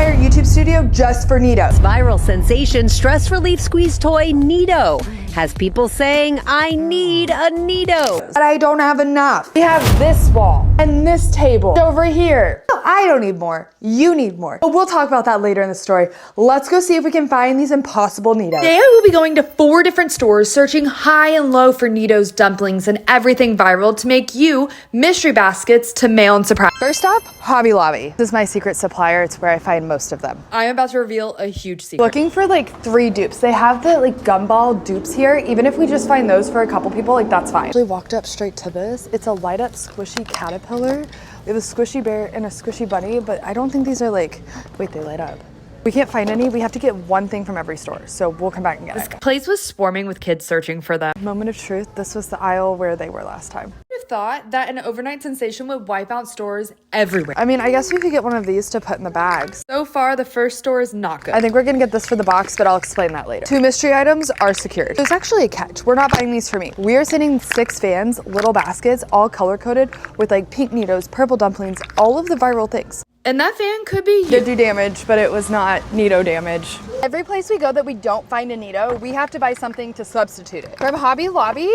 entire YouTube studio just for Needohs. Viral sensation stress relief squeeze toy Needoh has people saying, I need a Needoh. But I don't have enough. We have this wall and this table over here. No, I don't need more. You need more. But we'll talk about that later in the story. Let's go see if we can find these impossible Needohs. Today I will be going to 4 different stores searching high and low for Needohs dumplings and everything viral to make you mystery baskets to mail and surprise. First up, Hobby Lobby. This is my secret supplier. It's where I find most of them. I am about to reveal a huge secret. Looking for like 3 dupes. They have the like gumball dupes here. Even if we just find those for a couple people, like that's fine. We walked up straight to this. It's a light up squishy caterpillar. We have a squishy bear and a squishy bunny, but I don't think these are like, wait, they light up. We can't find any. We have to get one thing from every store. So we'll come back and get it. This place was swarming with kids searching for them. Moment of truth. This was the aisle where they were last time. I have thought that an overnight sensation would wipe out stores everywhere. I mean, I guess we could get one of these to put in the bags. So far, the first store is not good. I think we're gonna get this for the box, but I'll explain that later. 2 mystery items are secured. There's actually a catch. We're not buying these for me. We are sending 6 fans, little baskets, all color coded with like pink Needohs, purple dumplings, all of the viral things. And that fan could be you. Did do damage, but it was not Needoh damage. Every place we go that we don't find a Needoh, we have to buy something to substitute it. From Hobby Lobby,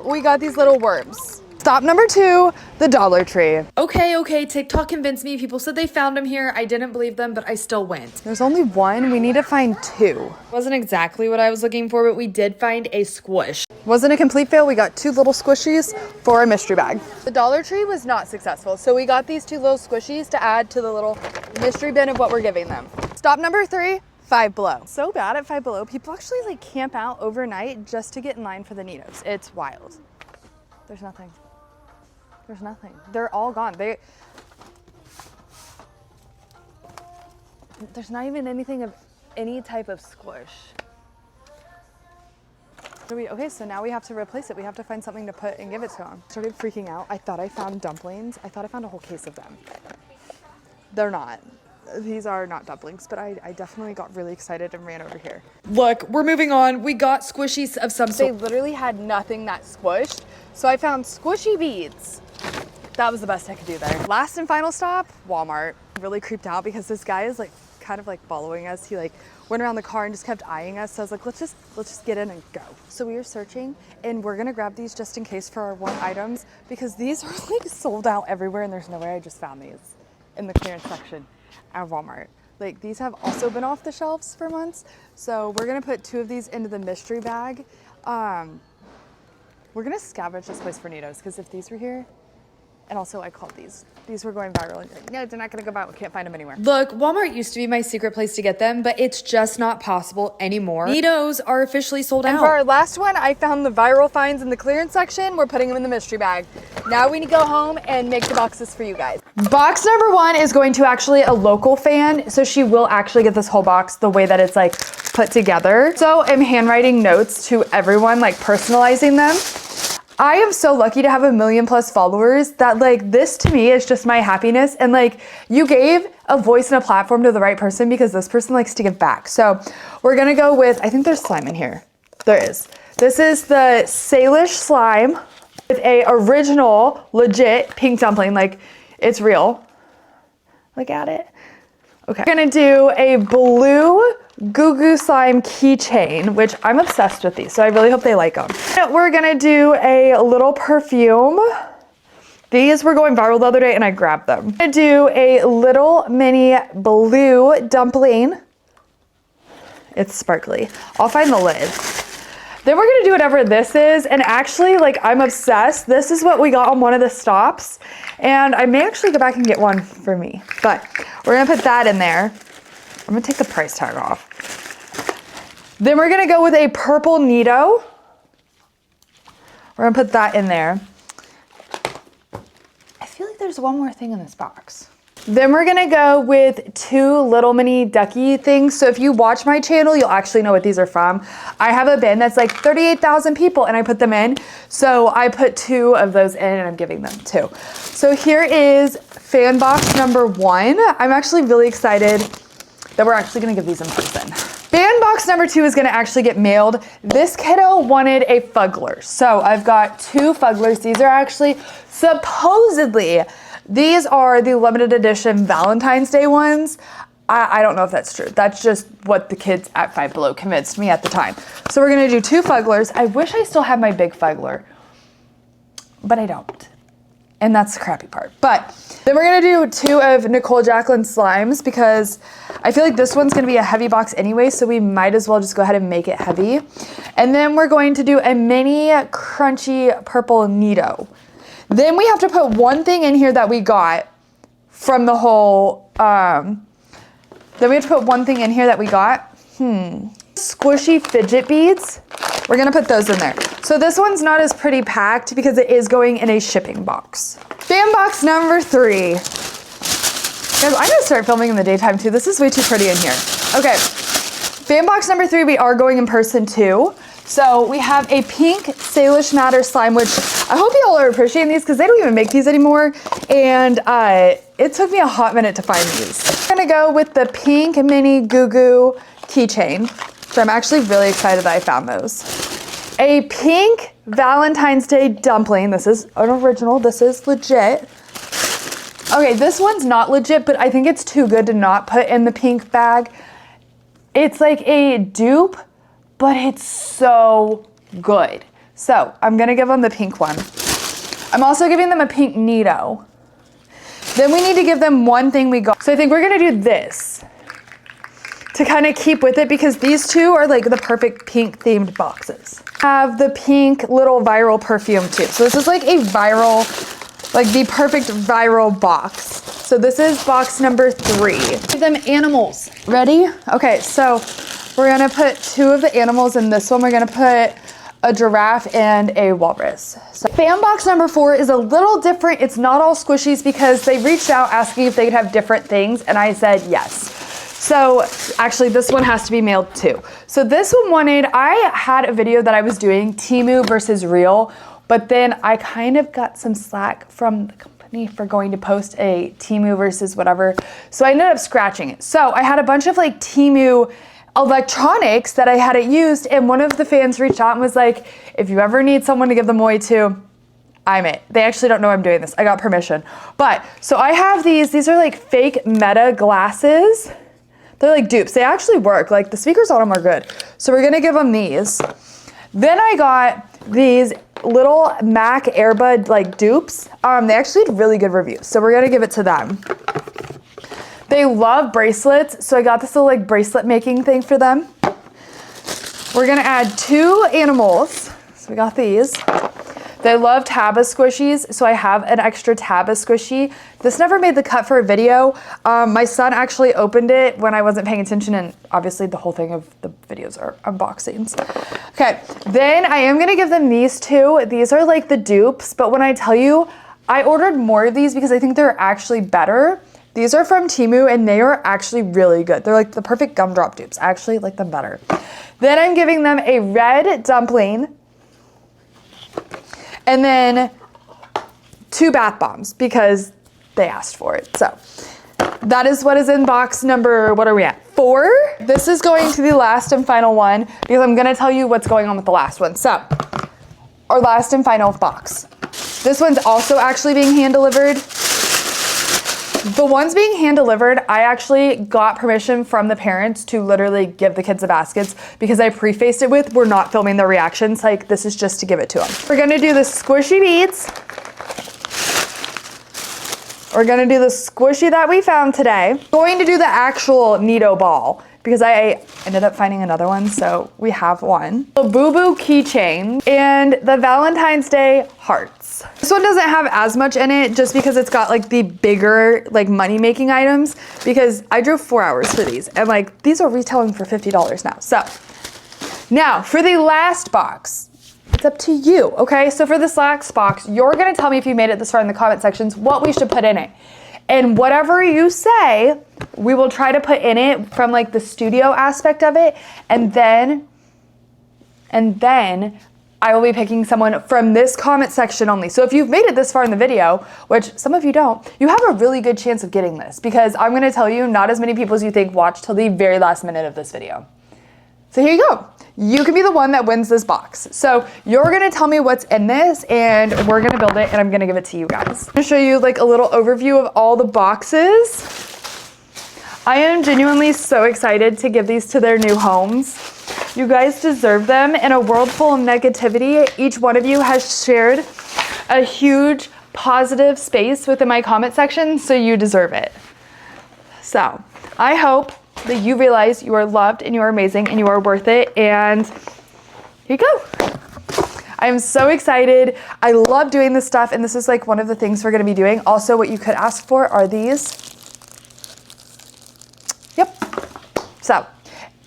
we got these little worms. Stop number 2, the Dollar Tree. Okay, TikTok convinced me. People said they found them here. I didn't believe them, but I still went. There's only 1. We need to find 2. Wasn't exactly what I was looking for, but we did find a squish. Wasn't a complete fail. We got 2 little squishies for a mystery bag. The Dollar Tree was not successful, so we got these 2 little squishies to add to the little mystery bin of what we're giving them. Stop number 3, Five Below. So bad at Five Below. People actually like camp out overnight just to get in line for the Needohs. It's wild. There's nothing. There's nothing. They're all gone. There's not even anything of any type of squish. Okay, so now we have to replace it. We have to find something to put and give it to them. Started freaking out. I thought I found dumplings. I thought I found a whole case of them. They're not. These are not dumplings, but I definitely got really excited and ran over here. Look, we're moving on. We got squishies of some They sort. literally had nothing that squished, so I found squishy beads. That was the best I could do there. Last and final stop, Walmart. Really creeped out because this guy is like kind of like following us. He like went around the car and just kept eyeing us. So I was like, let's just get in and go. So we are searching and we're gonna grab these just in case for our 1 items because these are like sold out everywhere and there's no way I just found these in the clearance section at Walmart. Like these have also been off the shelves for months. So we're gonna put 2 of these into the mystery bag. We're gonna scavenge this place for Needohs because if these were here, and also I called these. These were going viral. And no, they're not gonna go viral. We can't find them anywhere. Look, Walmart used to be my secret place to get them, but it's just not possible anymore. Needohs are officially sold out. And for our last one, I found the viral finds in the clearance section. We're putting them in the mystery bag. Now we need to go home and make the boxes for you guys. Box number 1 is going to actually a local fan. So she will actually get this whole box the way that it's like put together. So I'm handwriting notes to everyone, like personalizing them. I am so lucky to have 1 million+ followers that like this to me is just my happiness. And like you gave a voice and a platform to the right person because this person likes to give back. So we're gonna go with, I think there's slime in here. There is. This is the Salish slime with a original legit pink dumpling. Like it's real. Look at it. Okay. We're gonna do a blue Goo Goo Slime keychain, which I'm obsessed with these, so I really hope they like them. We're gonna do a little perfume. These were going viral the other day and I grabbed them. I'm gonna do a little mini blue dumpling. It's sparkly. I'll find the lid. Then we're gonna do whatever this is, and actually, like, I'm obsessed. This is what we got on one of the stops, and I may actually go back and get one for me, but we're gonna put that in there. I'm gonna take the price tag off. Then we're gonna go with a purple Needoh. We're gonna put that in there. I feel like there's one more thing in this box. Then we're gonna go with 2 little mini ducky things. So if you watch my channel, you'll actually know what these are from. I have a bin that's like 38,000 people and I put them in. So I put 2 of those in and I'm giving them 2. So here is fan box number 1. I'm actually really excited that we're actually gonna give these in person. Fan box number 2 is gonna actually get mailed. This kiddo wanted a Fuggler. So I've got 2 Fugglers. These are actually supposedly, these are the limited edition Valentine's Day ones. I don't know if that's true. That's just what the kids at Five Below convinced me at the time. So we're gonna do 2 fugglers. I wish I still had my big fuggler, but I don't. And that's the crappy part. But then we're gonna do 2 of Nicole Jacqueline slimes because I feel like this one's gonna be a heavy box anyway, so we might as well just go ahead and make it heavy. And then we're going to do a mini crunchy purple Needoh. Then we have to put one thing in here that we got from the whole, then we have to put one thing in here that we got. Squishy fidget beads. We're gonna put those in there. So this one's not as pretty packed because it is going in a shipping box. Fan box number 3. Guys, I'm gonna start filming in the daytime too. This is way too pretty in here. Okay, fan box number 3, we are going in person too. So we have a pink Salish Matter slime, which I hope you all are appreciating these because they don't even make these anymore. And it took me a hot minute to find these. I'm gonna go with the pink mini Goo Goo keychain. So I'm actually really excited that I found those. A pink Valentine's Day dumpling. This is an original, this is legit. Okay, this one's not legit, but I think it's too good to not put in the pink bag. It's like a dupe, but it's so good. So I'm gonna give them the pink one. I'm also giving them a pink Needoh. Then we need to give them one thing we got. So I think we're gonna do this to kind of keep with it because these 2 are like the perfect pink themed boxes. Have the pink little viral perfume too. So this is like a viral, like the perfect viral box. So this is box number 3. Give them animals. Ready? Okay, so we're gonna put 2 of the animals in this one. We're gonna put a giraffe and a walrus. So fan box number 4 is a little different. It's not all squishies because they reached out asking if they could have different things and I said yes. So actually this one has to be mailed too. So this one wanted, I had a video that I was doing Temu versus Real, but then I kind of got some slack from the company for going to post a Temu versus whatever. So I ended up scratching it. So I had a bunch of like Temu electronics that I hadn't used and one of the fans reached out and was like, if you ever need someone to give them away to, I'm it. They actually don't know I'm doing this. I got permission. But so I have these are like fake Meta glasses. They're like dupes. They actually work. Like the speakers on them are good. So we're gonna give them these. Then I got these little Mac Airbud like dupes. They actually had really good reviews. So we're gonna give it to them. They love bracelets. So I got this little like bracelet making thing for them. We're gonna add 2 animals. So we got these. They love Tabba squishies, so I have an extra Tabba squishy. This never made the cut for a video. My son actually opened it when I wasn't paying attention, and obviously the whole thing of the videos are unboxings. Okay, then I am gonna give them these 2. These are like the dupes, but when I tell you, I ordered more of these because I think they're actually better. These are from Temu and they are actually really good. They're like the perfect gumdrop dupes. I actually like them better. Then I'm giving them a red dumpling, and then 2 bath bombs because they asked for it. So that is what is in box number, what are we at? 4. This is going to be the last and final one because I'm gonna tell you what's going on with the last one. So our last and final box. This one's also actually being hand delivered. The ones being hand delivered, I actually got permission from the parents to literally give the kids the baskets because I prefaced it with, we're not filming the reactions, like this is just to give it to them. We're gonna do the squishy beads. We're gonna do the squishy that we found today. Going to do the actual Needoh ball because I ended up finding another one, so we have one. The Boo Boo keychain and the Valentine's Day hearts. This one doesn't have as much in it just because it's got like the bigger like money making items because I drove 4 hours for these and like these are retailing for $50 now. So now for the last box, it's up to you, okay? So for this last box, you're gonna tell me if you made it this far in the comment sections what we should put in it. And whatever you say, we will try to put in it from like the studio aspect of it. And then I will be picking someone from this comment section only. So if you've made it this far in the video, which some of you don't, you have a really good chance of getting this because I'm gonna tell you, not as many people as you think watch till the very last minute of this video. So here you go. You can be the one that wins this box. So you're gonna tell me what's in this and we're gonna build it and I'm gonna give it to you guys. I'm gonna show you like a little overview of all the boxes. I am genuinely so excited to give these to their new homes. You guys deserve them. In a world full of negativity, each one of you has shared a huge positive space within my comment section, so you deserve it. So I hope that you realize you are loved and you are amazing and you are worth it. And here you go. I am so excited. I love doing this stuff, and this is like one of the things we're gonna be doing. Also, what you could ask for are these. Yep. So,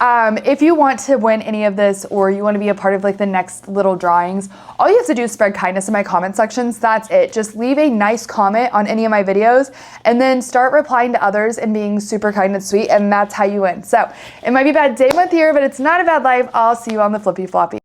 if you want to win any of this, or you want to be a part of like the next little drawings, all you have to do is spread kindness in my comment sections. That's it. Just leave a nice comment on any of my videos and then start replying to others and being super kind and sweet, and that's how you win. So it might be a bad day, month, year, but it's not a bad life. I'll see you on the flippy floppy.